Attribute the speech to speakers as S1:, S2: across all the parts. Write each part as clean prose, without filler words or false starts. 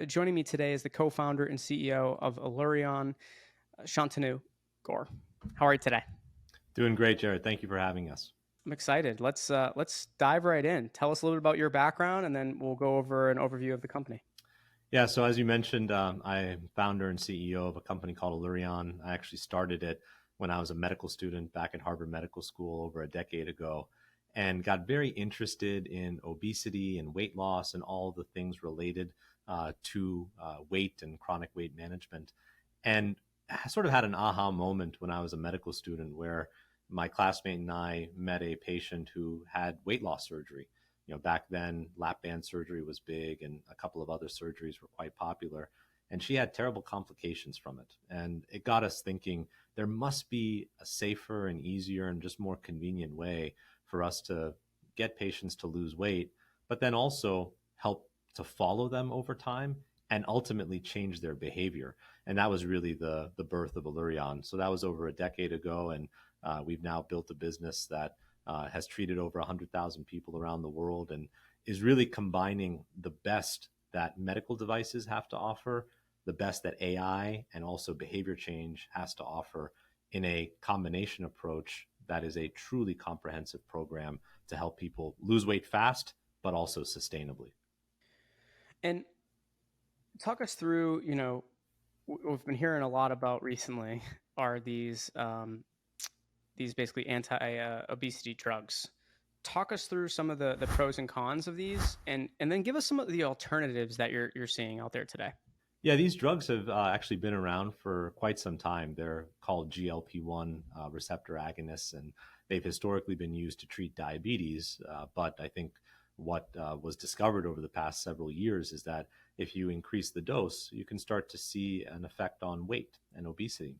S1: Joining me today is the co-founder and CEO of Allurion, Shantanu Gaur. How are you today?
S2: Doing great, Jared. Thank you for having us.
S1: I'm excited. Let's dive right in. Tell us a little bit about your background, and then we'll go over an overview of the company.
S2: Yeah, so as you mentioned, I'm founder and CEO of a company called Allurion. I actually started it when I was a medical student back at Harvard Medical School over a decade ago and got very interested in obesity and weight loss and all the things related to weight and chronic weight management. And I sort of had an aha moment when I was a medical student where my classmate and I met a patient who had weight loss surgery. Back then, lap band surgery was big and a couple of other surgeries were quite popular. And she had terrible complications from it. And it got us thinking there must be a safer and easier and just more convenient way for us to get patients to lose weight, but then also help to follow them over time and ultimately change their behavior. And that was really the birth of Allurion. So that was over a decade ago. And we've now built a business that has treated over 100,000 people around the world and is really combining the best that medical devices have to offer, the best that AI and also behavior change has to offer in a combination approach that is a truly comprehensive program to help people lose weight fast, but also sustainably.
S1: And talk us through, we've been hearing a lot about recently are these basically anti-obesity drugs. Talk us through some of the pros and cons of these, and then give us some of the alternatives that you're seeing out there today.
S2: Yeah, these drugs have actually been around for quite some time. They're called GLP-1 receptor agonists, and they've historically been used to treat diabetes. But I think what was discovered over the past several years is that if you increase the dose, you can start to see an effect on weight and obesity.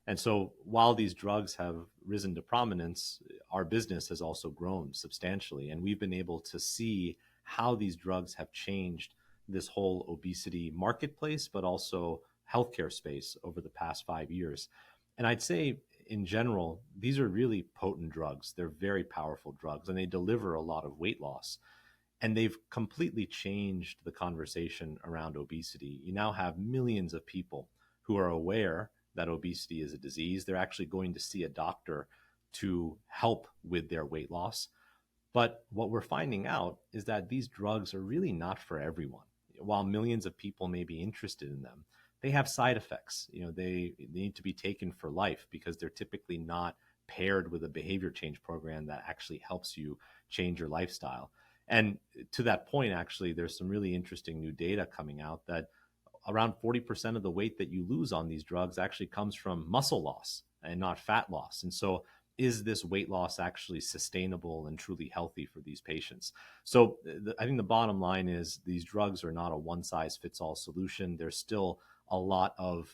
S2: And so while these drugs have risen to prominence, our business has also grown substantially. And we've been able to see how these drugs have changed this whole obesity marketplace, but also healthcare space over the past 5 years. And I'd say in general, these are really potent drugs. They're very powerful drugs and they deliver a lot of weight loss. And they've completely changed the conversation around obesity. You now have millions of people who are aware that obesity is a disease. They're actually going to see a doctor to help with their weight loss. But what we're finding out is that these drugs are really not for everyone. While millions of people may be interested in them, they have side effects. They need to be taken for life because they're typically not paired with a behavior change program that actually helps you change your lifestyle. And to that point, actually, there's some really interesting new data coming out that around 40% of the weight that you lose on these drugs actually comes from muscle loss and not fat loss. And so is this weight loss actually sustainable and truly healthy for these patients? So I think the bottom line is these drugs are not a one size fits all solution. There's still a lot of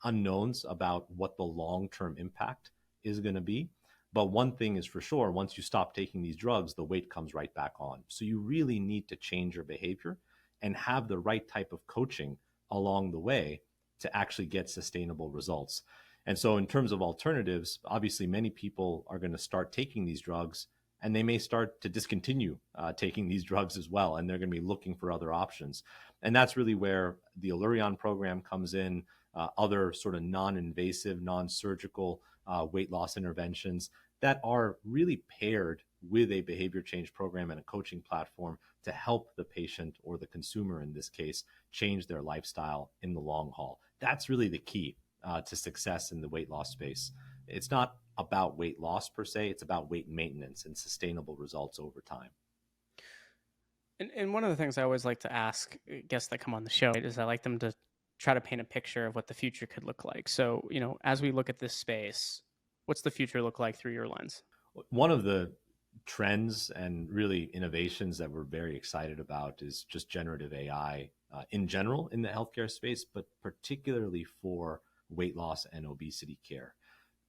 S2: unknowns about what the long-term impact is going to be. But one thing is for sure, once you stop taking these drugs, the weight comes right back on. So you really need to change your behavior and have the right type of coaching along the way to actually get sustainable results. And so in terms of alternatives, obviously many people are going to start taking these drugs and they may start to discontinue taking these drugs as well. And they're going to be looking for other options. And that's really where the Allurion program comes in, other sort of non-invasive, non-surgical weight loss interventions that are really paired with a behavior change program and a coaching platform to help the patient or the consumer in this case change their lifestyle in the long haul. That's really the key to success in the weight loss space. It's not about weight loss per se, it's about weight maintenance and sustainable results over time.
S1: And one of the things I always like to ask guests that come on the show is I like them to try to paint a picture of what the future could look like. So, as we look at this space, what's the future look like through your lens?
S2: One of the trends and really innovations that we're very excited about is just generative AI in general in the healthcare space, but particularly for weight loss and obesity care.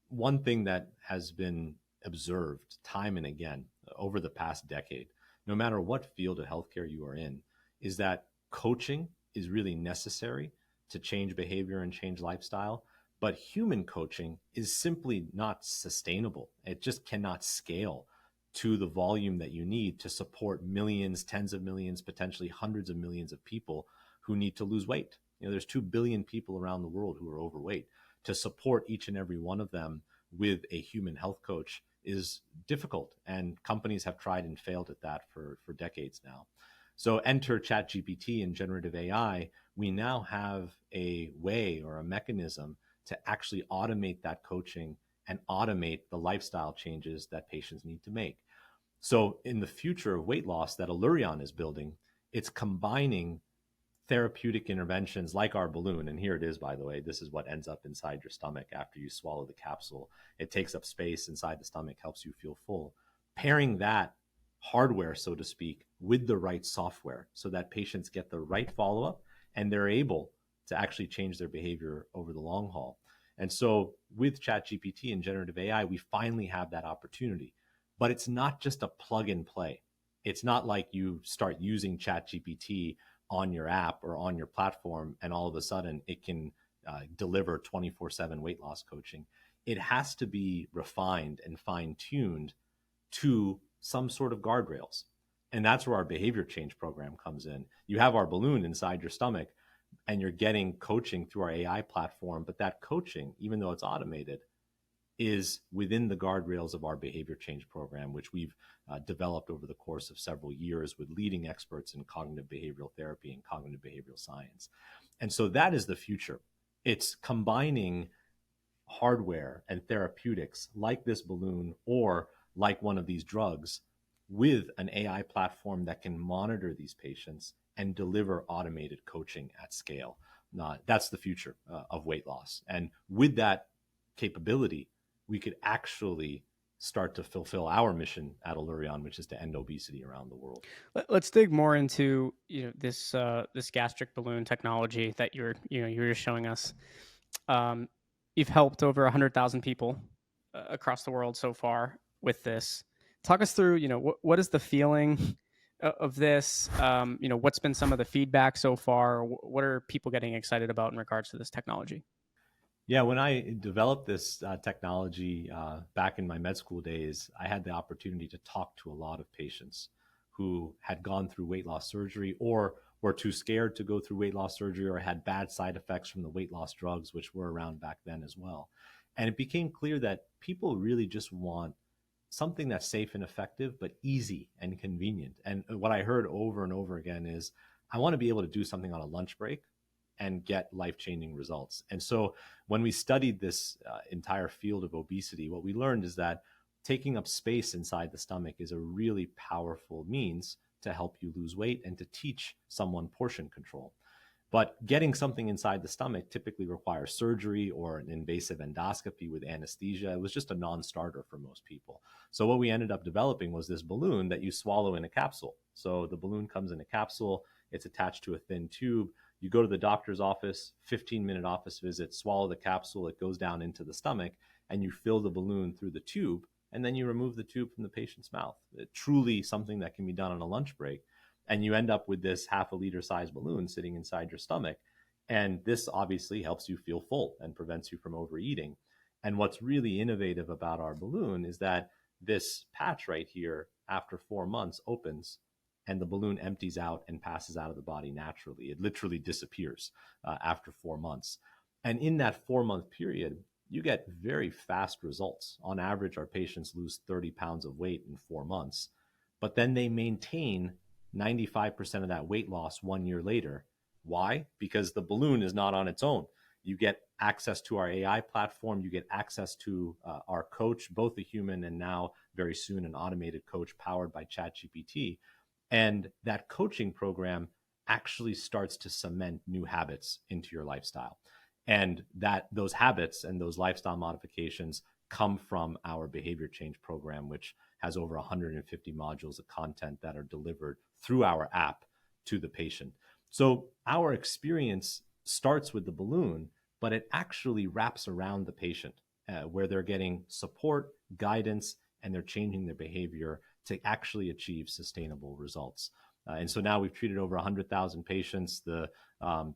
S2: One thing that has been observed time and again over the past decade, no matter what field of healthcare you are in, is that coaching is really necessary to change behavior and change lifestyle. But human coaching is simply not sustainable. It just cannot scale to the volume that you need to support millions, tens of millions, potentially hundreds of millions of people who need to lose weight. There's 2 billion people around the world who are overweight. To support each and every one of them with a human health coach is difficult, and companies have tried and failed at that for decades now. So enter ChatGPT and generative AI. We now have a way or a mechanism to actually automate that coaching and automate the lifestyle changes that patients need to make. So in the future of weight loss that Allurion is building, it's combining therapeutic interventions like our balloon. And here it is, by the way, this is what ends up inside your stomach after you swallow the capsule. It takes up space inside the stomach, helps you feel full. Pairing that hardware, so to speak, with the right software so that patients get the right follow-up and they're able to actually change their behavior over the long haul. And so with ChatGPT and generative AI, we finally have that opportunity. But it's not just a plug and play. It's not like you start using ChatGPT on your app or on your platform and all of a sudden it can deliver 24/7 weight loss coaching. It has to be refined and fine-tuned to some sort of guardrails. And that's where our behavior change program comes in. You have our balloon inside your stomach and you're getting coaching through our AI platform, but that coaching, even though it's automated, is within the guardrails of our behavior change program, which we've developed over the course of several years with leading experts in cognitive behavioral therapy and cognitive behavioral science. And so that is the future. It's combining hardware and therapeutics like this balloon or like one of these drugs with an AI platform that can monitor these patients and deliver automated coaching at scale. That's the future of weight loss. And with that capability, we could actually start to fulfill our mission at Allurion, which is to end obesity around the world.
S1: Let's dig more into this this gastric balloon technology that you're showing us. Um, you've helped over 100,000 people across the world so far with this. Talk us through, what is the feeling of this? What's been some of the feedback so far? What are people getting excited about in regards to this technology?
S2: Yeah, when I developed this technology back in my med school days, I had the opportunity to talk to a lot of patients who had gone through weight loss surgery or were too scared to go through weight loss surgery or had bad side effects from the weight loss drugs, which were around back then as well. And it became clear that people really just want something that's safe and effective, but easy and convenient. And what I heard over and over again is, I want to be able to do something on a lunch break and get life-changing results. And so when we studied this entire field of obesity, what we learned is that taking up space inside the stomach is a really powerful means to help you lose weight and to teach someone portion control. But getting something inside the stomach typically requires surgery or an invasive endoscopy with anesthesia. It was just a non-starter for most people. So what we ended up developing was this balloon that you swallow in a capsule. So the balloon comes in a capsule, it's attached to a thin tube. You go to the doctor's office, 15-minute office visit, swallow the capsule, it goes down into the stomach, and you fill the balloon through the tube, and then you remove the tube from the patient's mouth. Truly something that can be done on a lunch break. And you end up with this half a liter size balloon sitting inside your stomach. And this obviously helps you feel full and prevents you from overeating. And what's really innovative about our balloon is that this patch right here, after 4 months, opens and the balloon empties out and passes out of the body naturally. It literally disappears after 4 months. And in that 4-month period, you get very fast results. On average, our patients lose 30 pounds of weight in 4 months, but then they maintain 95% of that weight loss 1 year later. Why? Because the balloon is not on its own. You get access to our AI platform. You get access to our coach, both a human and now very soon an automated coach powered by ChatGPT. And that coaching program actually starts to cement new habits into your lifestyle. And that those habits and those lifestyle modifications come from our behavior change program, which has over 150 modules of content that are delivered through our app to the patient. So our experience starts with the balloon, but it actually wraps around the patient where they're getting support, guidance, and they're changing their behavior to actually achieve sustainable results. And so now we've treated over 100,000 patients. The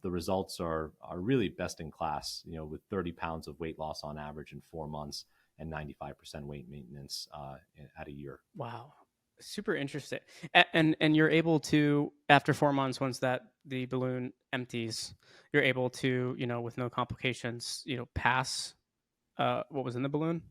S2: results are really best in class, with 30 pounds of weight loss on average in 4 months and 95% weight maintenance at a year.
S1: Wow. Super interesting. And you're able to, after 4 months, once that the balloon empties, you're able to, with no complications, pass what was in the balloon.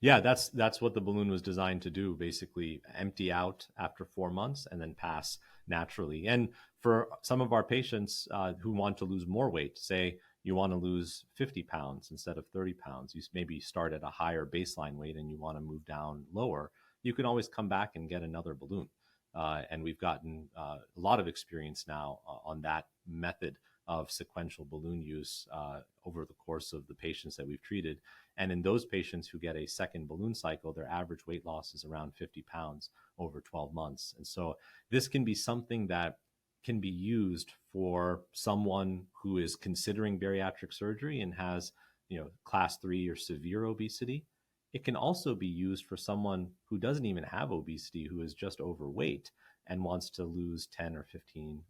S2: Yeah, that's what the balloon was designed to do. Basically, empty out after 4 months and then pass naturally. And for some of our patients who want to lose more weight, say you want to lose 50 pounds instead of 30 pounds, you maybe start at a higher baseline weight and you want to move down lower. You can always come back and get another balloon. And we've gotten a lot of experience now on that method of sequential balloon use over the course of the patients that we've treated. And in those patients who get a second balloon cycle, their average weight loss is around 50 pounds over 12 months. And so this can be something that can be used for someone who is considering bariatric surgery and has, class 3 or severe obesity. It can also be used for someone who doesn't even have obesity, who is just overweight and wants to lose 10 or 15%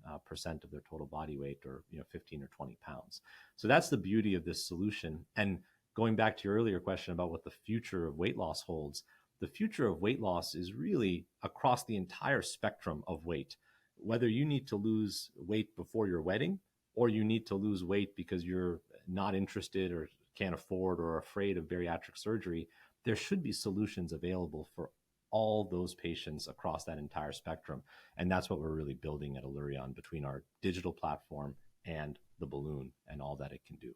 S2: of their total body weight, or 15 or 20 pounds. So that's the beauty of this solution. And going back to your earlier question about what the future of weight loss holds, the future of weight loss is really across the entire spectrum of weight. Whether you need to lose weight before your wedding, or you need to lose weight because you're not interested or can't afford or afraid of bariatric surgery, there should be solutions available for all those patients across that entire spectrum. And that's what we're really building at Allurion, between our digital platform and the balloon and all that it can do.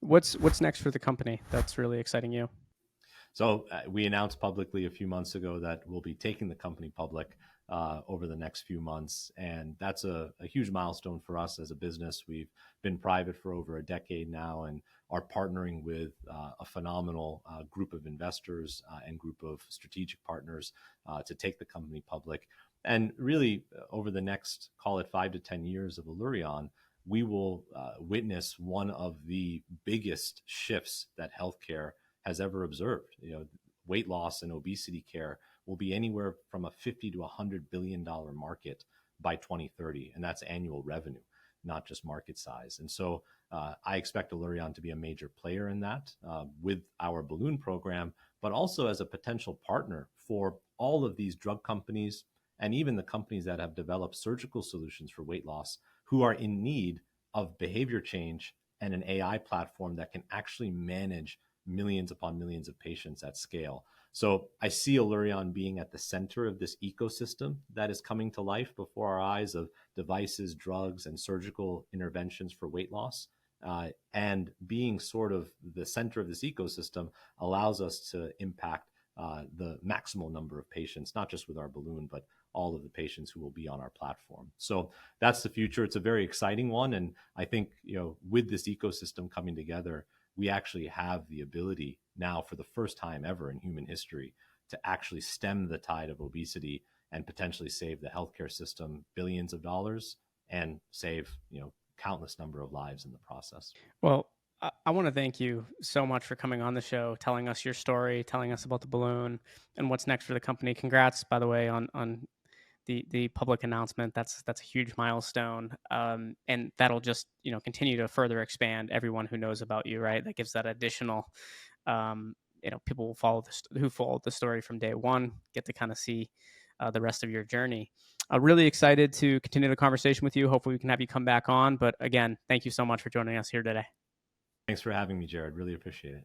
S1: What's next for the company that's really exciting you?
S2: So we announced publicly a few months ago that we'll be taking the company public over the next few months. And that's a huge milestone for us as a business. We've been private for over a decade now and are partnering with a phenomenal group of investors and group of strategic partners to take the company public. And really, over the next, call it 5 to 10 years of Allurion, we will witness one of the biggest shifts that healthcare has ever observed. Weight loss and obesity care will be anywhere from a 50 to $100 billion market by 2030, and that's annual revenue, not just market size. And so I expect Allurion to be a major player in that with our balloon program, but also as a potential partner for all of these drug companies and even the companies that have developed surgical solutions for weight loss, who are in need of behavior change and an AI platform that can actually manage millions upon millions of patients at scale. So I see Allurion being at the center of this ecosystem that is coming to life before our eyes, of devices, drugs, and surgical interventions for weight loss. And being sort of the center of this ecosystem allows us to impact the maximal number of patients, not just with our balloon, but all of the patients who will be on our platform. So that's the future. It's a very exciting one. And I think, with this ecosystem coming together, we actually have the ability now, for the first time ever in human history, to actually stem the tide of obesity and potentially save the healthcare system billions of dollars and save, countless number of lives in the process.
S1: Well, I want to thank you so much for coming on the show, telling us your story, telling us about the balloon and what's next for the company. Congrats, by the way, on the public announcement. That's a huge milestone, and that'll just continue to further expand everyone who knows about you. Right, that gives that additional. People will follow this, who followed the story from day one, get to kind of see the rest of your journey. Really excited to continue the conversation with you. Hopefully, we can have you come back on. But again, thank you so much for joining us here today.
S2: Thanks for having me, Jared. Really appreciate it.